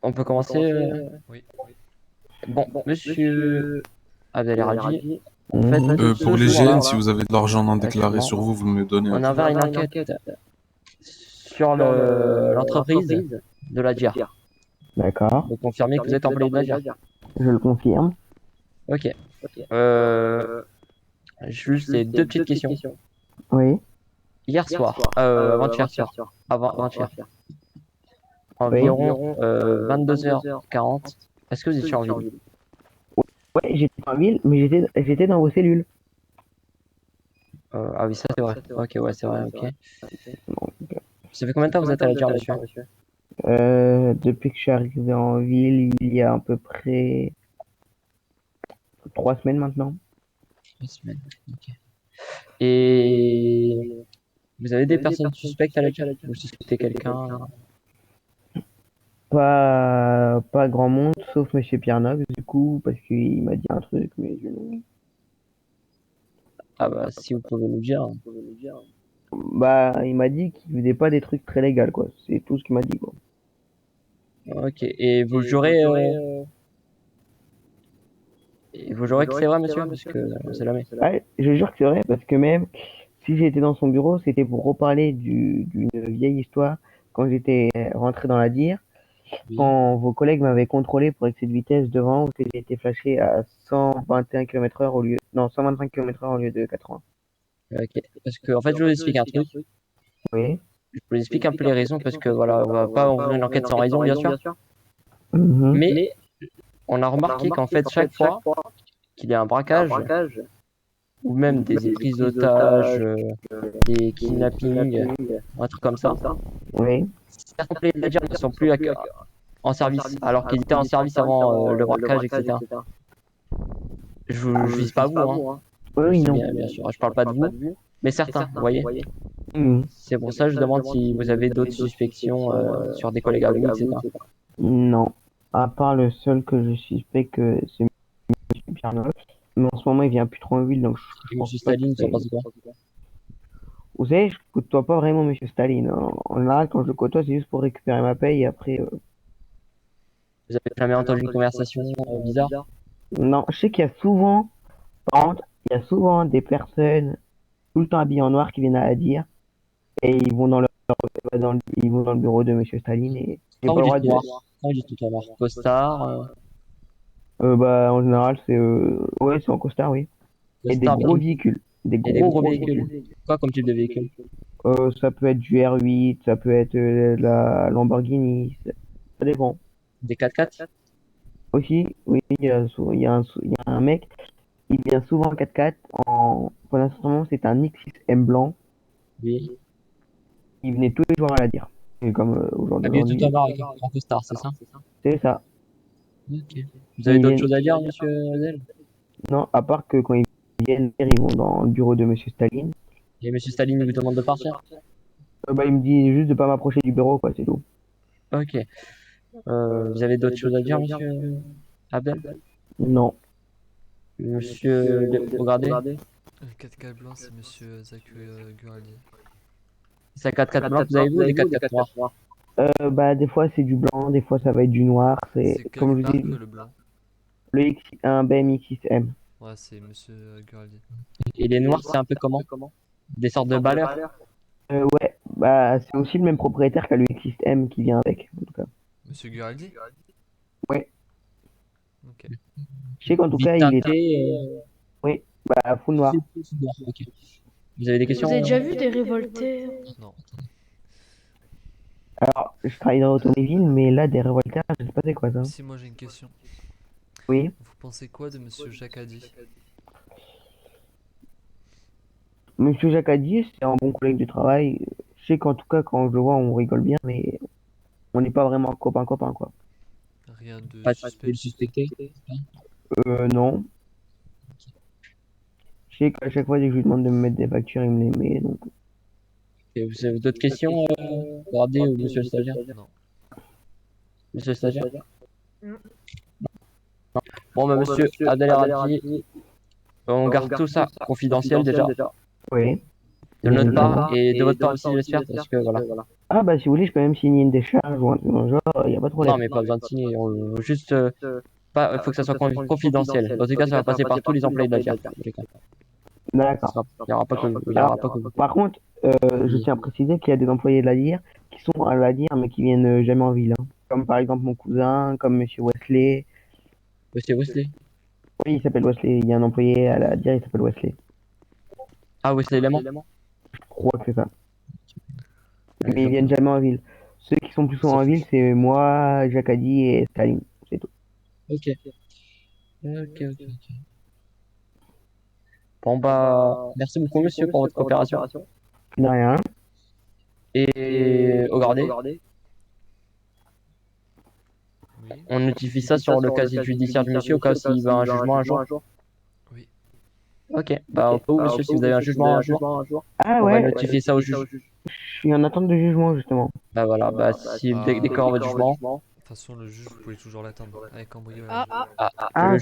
On peut commencer. Oui. Bon, monsieur Abdelhadji, en fait, Mhm. ce Pour les GN, jour-là, si vous avez de l'argent non déclaré actuellement, sur vous, vous me le donnez on a après. ouvert une enquête sur l'entreprise de la DIR. D'accord, Vous confirmez que vous êtes employé de la DIR. je le confirme. Ok. Euh, Juste les deux petites questions. Oui, Hier soir, avant-hier soir, avant-hier, oui. environ 22h40, est-ce que vous étiez en ville? Ouais, j'étais en ville, mais j'étais dans vos cellules. Ah oui, ça c'est vrai. Ok, ouais, c'est vrai, ok. Donc, Ça fait combien de temps que vous êtes à la DIR, monsieur? depuis que je suis arrivé en ville, il y a à peu près 3 semaines maintenant. 3 semaines. Ok. Et vous avez des personnes suspectes à la DIR? Vous suspectez quelqu'un? Pas grand monde, sauf Monsieur Pierre Nox, du coup, parce qu'il m'a dit un truc, mais Ah bah si vous pouvez nous dire. bah, il m'a dit qu'il faisait pas des trucs très légaux, quoi. C'est tout ce qu'il m'a dit, quoi. Ok. Et vous jurez que c'est vrai, monsieur? Parce que on sait jamais. Ouais, je jure que c'est vrai, parce que même si j'étais dans son bureau, c'était pour reparler d'une vieille histoire quand j'étais rentré dans la dire. Oui. Quand vos collègues m'avaient contrôlé pour excès de vitesse devant, que j'ai été flashé à 121 km/h au lieu, non, 125 km/h au lieu de 80. Ok. Parce que en fait, je vous explique un truc. Oui. Je vous explique un peu les raisons parce que voilà, on va pas ouvrir une enquête sans raison, bien sûr. Mhm. Mais on a remarqué qu'en fait, chaque fois qu'il y a un braquage ou même des prises d'otages, des kidnappings, un truc comme ça, Oui. certains employés de la DIR ne sont plus en service, alors qu'ils étaient en service avant le braquage, etc. Je vise pas vous, hein. Oui, Je oui, sais non. bien sûr, je parle pas de vous, mais certains, vous voyez. Mhm. C'est pour ça que je demande si vous avez d'autres suspicions sur des collègues à vous, etc. Non. À part le seul que je suspecte que c'est M. Pierre Noël. Mais en ce moment, il vient plus trop en ville, donc je Et pense Monsieur pas que Staline, ça c'est. passe quoi? Vous savez, je côtoie pas vraiment Monsieur Staline, hein. En général, quand je le côtoie, c'est juste pour récupérer ma paye et après. Vous avez jamais entendu une conversation bizarre? Non, je sais qu'il y a souvent, par contre, il y a souvent des personnes tout le temps habillées en noir qui viennent à la dire et ils vont dans le bureau de Monsieur Staline et j'ai Quand pas vous le droit dites de. noir, quand vous dites tout noir, costard, Bah, en général, ouais, c'est en costard, oui. Et des costard, mais gros véhicules. Des et des gros, gros gros véhicules. véhicules. Quoi comme type de véhicule? Ça peut être du R8, ça peut être la Lamborghini, ça dépend. Des 4x4? Aussi, oui, il y a un mec, il vient souvent en 4x4. Pendant ce moment, c'est un X6M blanc. Oui. Il venait tous les jours à la dire. Et comme Habillé tout en aujourd'hui, noir avec un grand costard, c'est ça? c'est ça. Ok. Vous Et avez ils d'autres viennent, choses à dire, monsieur Hazel? non, à part que quand ils viennent, ils vont dans le bureau de Monsieur Staline. Et monsieur Staline vous demande de partir? Bah, il me dit juste de pas m'approcher du bureau, quoi, c'est tout. Ok. Vous avez d'autres choses à dire, monsieur Abdel? Non. Monsieur, regardez, Le 4x4 blanc, c'est monsieur Zach Guraldi. c'est 4x4 blanc que vous avez vu ou des 4x4 noirs? Bah, des fois, c'est du blanc, des fois, ça va être du noir. C'est, C'est quelle comme je vous marque dis, le blanc? un BM X6M. Ouais, c'est monsieur Guraldi. Et les noirs, c'est un peu comment? Des sortes de balleurs? Ouais, bah, c'est aussi le même propriétaire qu'à l'UX6M qui vient avec, en tout cas. Monsieur Guraldi? Ouais. Ok. Je sais qu'en tout Vite cas, il est. teinté, Oui, bah, full noir. tout noir, ok. Vous avez des questions? Vous avez déjà vu des révoltés? Non. Alors, je travaille dans l'automobile, mais là, des révolteurs, je sais pas c'est quoi ça. Si, moi j'ai une question. Oui. Vous pensez quoi de monsieur Jacadi? Monsieur Jacadi, c'est un bon collègue de travail. Je sais qu'en tout cas, quand je le vois, on rigole bien, mais on n'est pas vraiment copain-copain, quoi. Rien de Pas de le suspect? suspecter? Non. Je sais qu'à chaque fois, dès que je lui demande de me mettre des factures, il me les met, donc. Et vous avez d'autres questions, Bardé ou monsieur le stagiaire? Non. Monsieur le stagiaire? Non. Bon, bah, monsieur Adel Radji, on garde tout ça confidentiel déjà, Oui. de notre Bien part évidemment. et de votre part aussi, j'espère, parce que voilà. Ah bah si vous voulez, je peux même signer une décharge ou un truc dans le genre, il n'y a pas de Non, problème. mais pas besoin de signer. Juste, pas, faut que ça soit confidentiel. Dans tous les cas, ça va passer par tous les employés de la firme. Dans tous les cas. D'accord. Il n'y aura pas que vous. Il y Alors, aura pas que vous. par contre, je tiens à préciser qu'il y a des employés de la DIR qui sont à la DIR mais qui viennent jamais en ville, hein. Comme par exemple mon cousin, comme Monsieur Wesley. Monsieur Wesley. Oui, il s'appelle Wesley. Il y a un employé à la DIR, il s'appelle Wesley. Ah, Wesley Lemon. Je crois que c'est ça. Ouais, Mais ils viennent jamais en ville. Ceux qui sont plus souvent en ville, c'est moi, Jacadi et Staline. C'est tout. Ok. Ok, ok. Bon, bah, merci beaucoup, monsieur, pour votre coopération. De rien. Et regardez, Oui. on notifie ça sur le casier judiciaire du monsieur au cas s'il va un jugement un jour. Oui. Ok, bah, au cas où, monsieur, si vous avez un jugement un jour, Ah on va ouais, notifier ça au juge. je suis en attente de jugement justement. Bah voilà, bah, si dès que votre jugement, De toute façon, le juge, vous pouvez toujours l'attendre avec cambriolage. Ah, ah, Ah, le